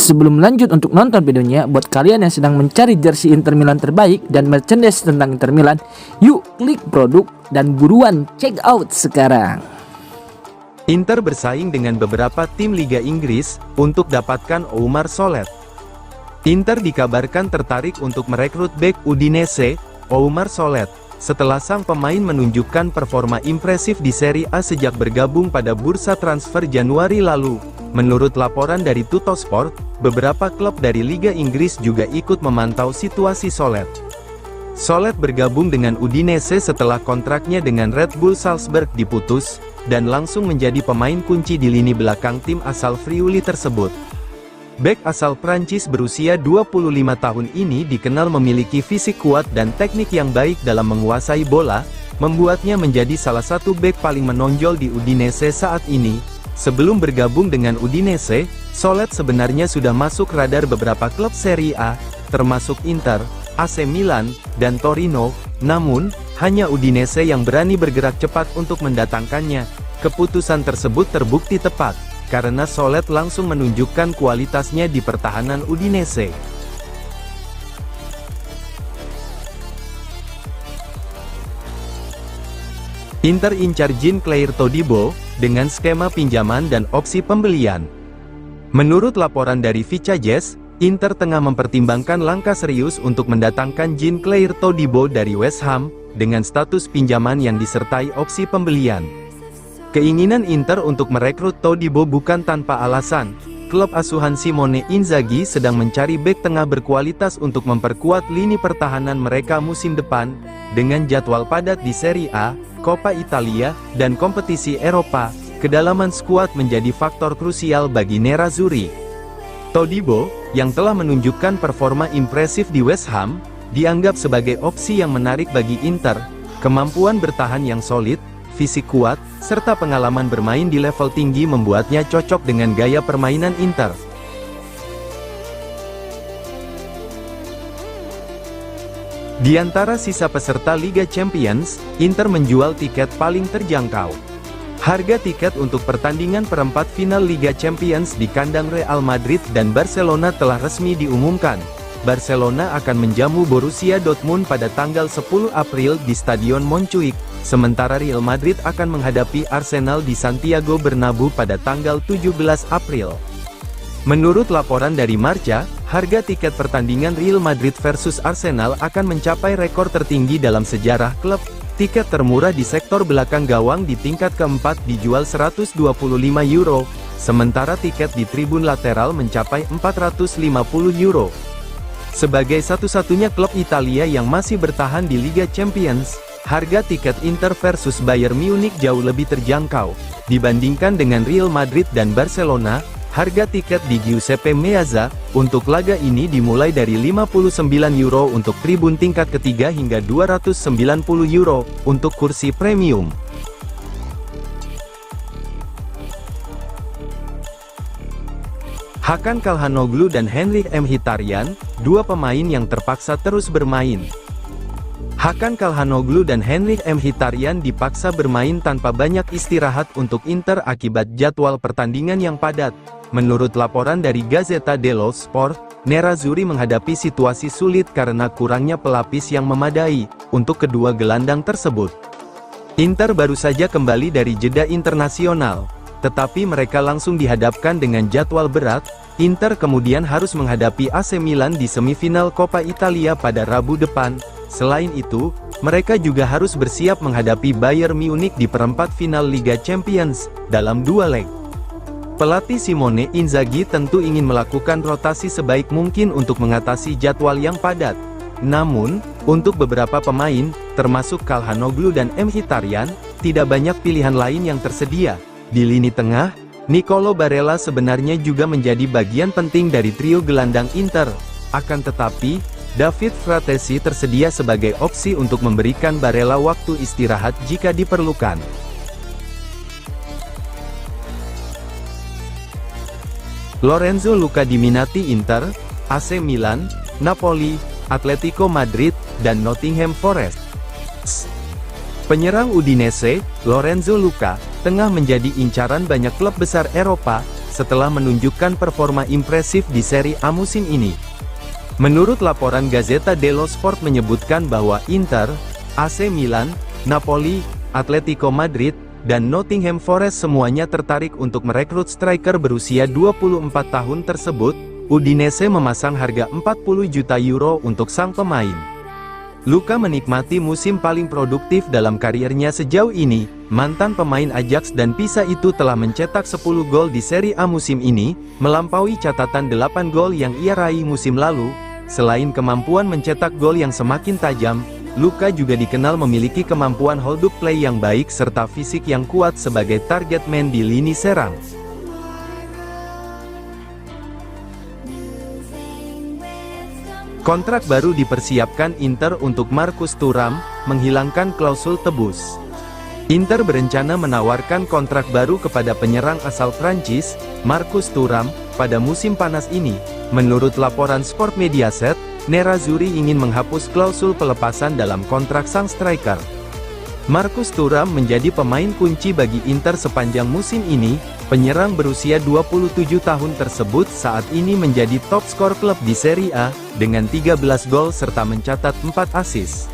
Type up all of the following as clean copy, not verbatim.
Sebelum lanjut untuk nonton videonya, buat kalian yang sedang mencari jersey Inter Milan terbaik dan merchandise tentang Inter Milan, yuk klik produk dan buruan check out sekarang. Inter bersaing dengan beberapa tim Liga Inggris untuk dapatkan Oumar Solet. Inter dikabarkan tertarik untuk merekrut bek Udinese, Oumar Solet, setelah sang pemain menunjukkan performa impresif di Serie A sejak bergabung pada bursa transfer Januari lalu. Menurut laporan dari Tuttosport, beberapa klub dari Liga Inggris juga ikut memantau situasi Solet. Solet bergabung dengan Udinese setelah kontraknya dengan Red Bull Salzburg diputus, dan langsung menjadi pemain kunci di lini belakang tim asal Friuli tersebut. Bek asal Prancis berusia 25 tahun ini dikenal memiliki fisik kuat dan teknik yang baik dalam menguasai bola, membuatnya menjadi salah satu bek paling menonjol di Udinese saat ini. Sebelum bergabung dengan Udinese, Solet sebenarnya sudah masuk radar beberapa klub Serie A, termasuk Inter, AC Milan, dan Torino, namun, hanya Udinese yang berani bergerak cepat untuk mendatangkannya. Keputusan tersebut terbukti tepat, karena Solet langsung menunjukkan kualitasnya di pertahanan Udinese. Inter incar Jean-Claire Todibo, dengan skema pinjaman dan opsi pembelian. Menurut laporan dari Vicajes, Inter tengah mempertimbangkan langkah serius untuk mendatangkan Jean-Claire Todibo dari West Ham, dengan status pinjaman yang disertai opsi pembelian. Keinginan Inter untuk merekrut Todibo bukan tanpa alasan. Klub asuhan Simone Inzaghi sedang mencari bek tengah berkualitas untuk memperkuat lini pertahanan mereka musim depan, dengan jadwal padat di Serie A, Coppa Italia, dan kompetisi Eropa. Kedalaman skuad menjadi faktor krusial bagi Nerazzurri. Todibo, yang telah menunjukkan performa impresif di West Ham, dianggap sebagai opsi yang menarik bagi Inter. Kemampuan bertahan yang solid, fisik kuat, serta pengalaman bermain di level tinggi membuatnya cocok dengan gaya permainan Inter. Di antara sisa peserta Liga Champions, Inter menjual tiket paling terjangkau. Harga tiket untuk pertandingan perempat final Liga Champions di kandang Real Madrid dan Barcelona telah resmi diumumkan. Barcelona akan menjamu Borussia Dortmund pada tanggal 10 April di Stadion Montjuic, sementara Real Madrid akan menghadapi Arsenal di Santiago Bernabeu pada tanggal 17 April. Menurut laporan dari Marca, harga tiket pertandingan Real Madrid versus Arsenal akan mencapai rekor tertinggi dalam sejarah klub. Tiket termurah di sektor belakang gawang di tingkat keempat dijual €125, sementara tiket di tribun lateral mencapai €450. Sebagai satu-satunya klub Italia yang masih bertahan di Liga Champions, harga tiket Inter versus Bayern Munich jauh lebih terjangkau. Dibandingkan dengan Real Madrid dan Barcelona, harga tiket di Giuseppe Meazza untuk laga ini dimulai dari €59 untuk tribun tingkat ketiga hingga €290 untuk kursi premium. Hakan Calhanoglu dan Henrikh Mkhitaryan, dua pemain yang terpaksa terus bermain. Hakan Calhanoglu dan Henrikh Mkhitaryan dipaksa bermain tanpa banyak istirahat untuk Inter akibat jadwal pertandingan yang padat. Menurut laporan dari Gazzetta dello Sport, Nerazzurri menghadapi situasi sulit karena kurangnya pelapis yang memadai untuk kedua gelandang tersebut. Inter baru saja kembali dari jeda internasional, tetapi mereka langsung dihadapkan dengan jadwal berat. Inter kemudian harus menghadapi AC Milan di semifinal Coppa Italia pada Rabu depan. Selain itu, mereka juga harus bersiap menghadapi Bayern Munich di perempat final Liga Champions, dalam dua leg. Pelatih Simone Inzaghi tentu ingin melakukan rotasi sebaik mungkin untuk mengatasi jadwal yang padat. Namun, untuk beberapa pemain, termasuk Calhanoglu dan Mkhitaryan, tidak banyak pilihan lain yang tersedia. Di lini tengah, Nicolo Barella sebenarnya juga menjadi bagian penting dari trio gelandang Inter. Akan tetapi, David Fratesi tersedia sebagai opsi untuk memberikan Barella waktu istirahat jika diperlukan. Lorenzo Luca diminati Inter, AC Milan, Napoli, Atletico Madrid, dan Nottingham Forest. Penyerang Udinese, Lorenzo Luca, tengah menjadi incaran banyak klub besar Eropa, setelah menunjukkan performa impresif di Serie A musim ini. Menurut laporan Gazzetta dello Sport menyebutkan bahwa Inter, AC Milan, Napoli, Atletico Madrid, dan Nottingham Forest semuanya tertarik untuk merekrut striker berusia 24 tahun tersebut. Udinese memasang harga 40 juta euro untuk sang pemain. Luka menikmati musim paling produktif dalam karirnya sejauh ini. Mantan pemain Ajax dan Pisa itu telah mencetak 10 gol di Serie A musim ini, melampaui catatan 8 gol yang ia raih musim lalu. Selain kemampuan mencetak gol yang semakin tajam, Luka juga dikenal memiliki kemampuan hold up play yang baik serta fisik yang kuat sebagai target man di lini serang. Kontrak baru dipersiapkan Inter untuk Marcus Thuram, menghilangkan klausul tebus. Inter berencana menawarkan kontrak baru kepada penyerang asal Prancis, Marcus Thuram, pada musim panas ini. Menurut laporan Sport Mediaset, Nerazzurri ingin menghapus klausul pelepasan dalam kontrak sang striker. Marcus Thuram menjadi pemain kunci bagi Inter sepanjang musim ini. Penyerang berusia 27 tahun tersebut saat ini menjadi top skor klub di Serie A, dengan 13 gol serta mencatat 4 assist.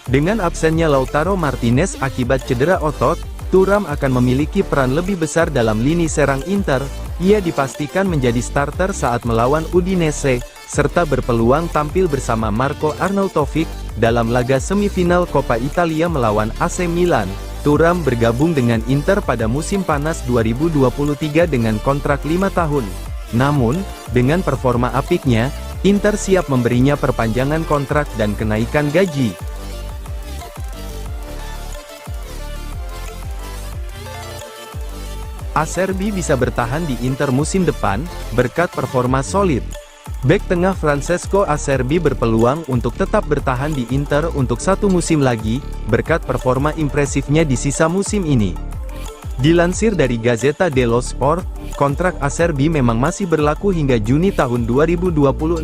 Dengan absennya Lautaro Martinez akibat cedera otot, Thuram akan memiliki peran lebih besar dalam lini serang Inter. Ia dipastikan menjadi starter saat melawan Udinese, serta berpeluang tampil bersama Marco Arnautovic dalam laga semifinal Coppa Italia melawan AC Milan. Thuram bergabung dengan Inter pada musim panas 2023 dengan kontrak 5 tahun. Namun, dengan performa apiknya, Inter siap memberinya perpanjangan kontrak dan kenaikan gaji. Acerbi bisa bertahan di Inter musim depan, berkat performa solid. Bek tengah Francesco Acerbi berpeluang untuk tetap bertahan di Inter untuk 1 musim lagi, berkat performa impresifnya di sisa musim ini. Dilansir dari Gazzetta dello Sport, kontrak Acerbi memang masih berlaku hingga Juni tahun 2026,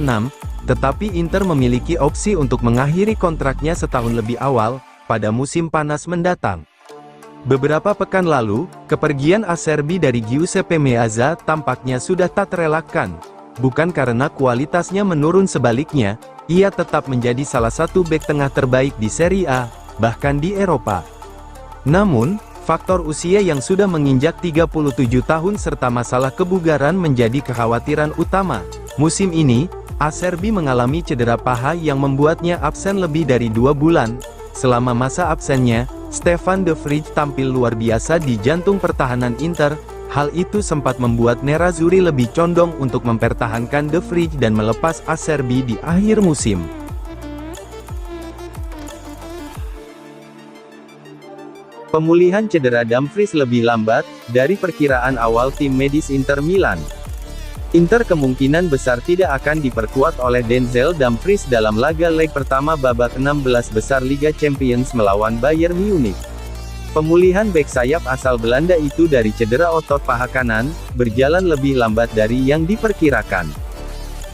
tetapi Inter memiliki opsi untuk mengakhiri kontraknya setahun lebih awal, pada musim panas mendatang. Beberapa pekan lalu, kepergian Acerbi dari Giuseppe Meazza tampaknya sudah tak terelakkan. Bukan karena kualitasnya menurun, sebaliknya, ia tetap menjadi salah satu bek tengah terbaik di Serie A, bahkan di Eropa. Namun, faktor usia yang sudah menginjak 37 tahun serta masalah kebugaran menjadi kekhawatiran utama. Musim ini, Acerbi mengalami cedera paha yang membuatnya absen lebih dari 2 bulan. Selama masa absennya, Stefan de Vrij tampil luar biasa di jantung pertahanan Inter. Hal itu sempat membuat Nerazzurri lebih condong untuk mempertahankan de Vrij dan melepas Acerbi di akhir musim. Pemulihan cedera Dumfries lebih lambat dari perkiraan awal tim medis Inter Milan. Inter kemungkinan besar tidak akan diperkuat oleh Denzel Dumfries dalam laga leg pertama babak 16 besar Liga Champions melawan Bayern Munich. Pemulihan bek sayap asal Belanda itu dari cedera otot paha kanan, berjalan lebih lambat dari yang diperkirakan.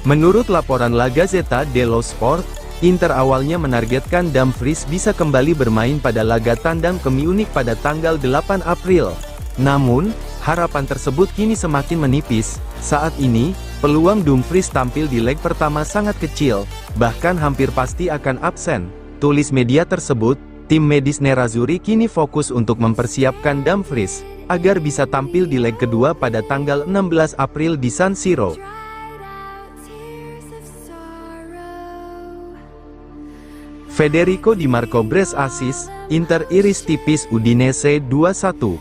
Menurut laporan La Gazzetta dello Sport, Inter awalnya menargetkan Dumfries bisa kembali bermain pada laga tandang ke Munich pada tanggal 8 April. Namun, harapan tersebut kini semakin menipis. Saat ini, peluang Dumfries tampil di leg pertama sangat kecil, bahkan hampir pasti akan absen. Tulis media tersebut. Tim medis Nerazzurri kini fokus untuk mempersiapkan Dumfries, agar bisa tampil di leg kedua pada tanggal 16 April di San Siro. Federico Di Marco brace assist, Inter iris tipis Udinese 2-1.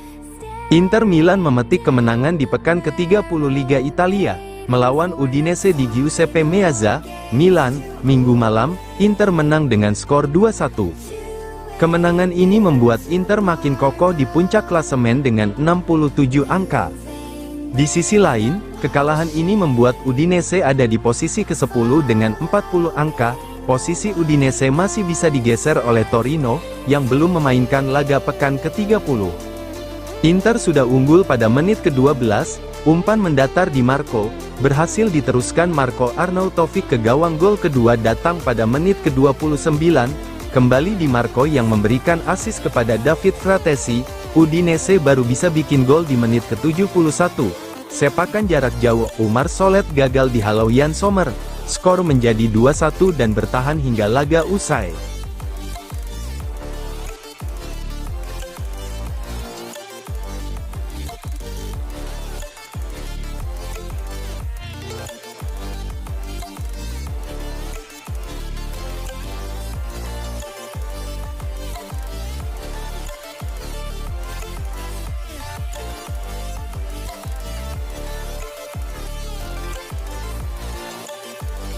Inter Milan memetik kemenangan di pekan ke-30 Liga Italia, melawan Udinese di Giuseppe Meazza, Milan, Minggu malam. Inter menang dengan skor 2-1. Kemenangan ini membuat Inter makin kokoh di puncak klasemen dengan 67 angka. Di sisi lain, kekalahan ini membuat Udinese ada di posisi ke-10 dengan 40 angka. Posisi Udinese masih bisa digeser oleh Torino, yang belum memainkan laga pekan ke-30. Inter sudah unggul pada menit ke-12, umpan mendatar Di Marco, berhasil diteruskan Marco Arnautovic ke gawang. Gol kedua datang pada menit ke-29, kembali Di Marco yang memberikan assist kepada David Fratesi. Udinese baru bisa bikin gol di menit ke-71. Sepakan jarak jauh Umar Solet gagal di halau Jan Sommer. Skor menjadi 2-1 dan bertahan hingga laga usai.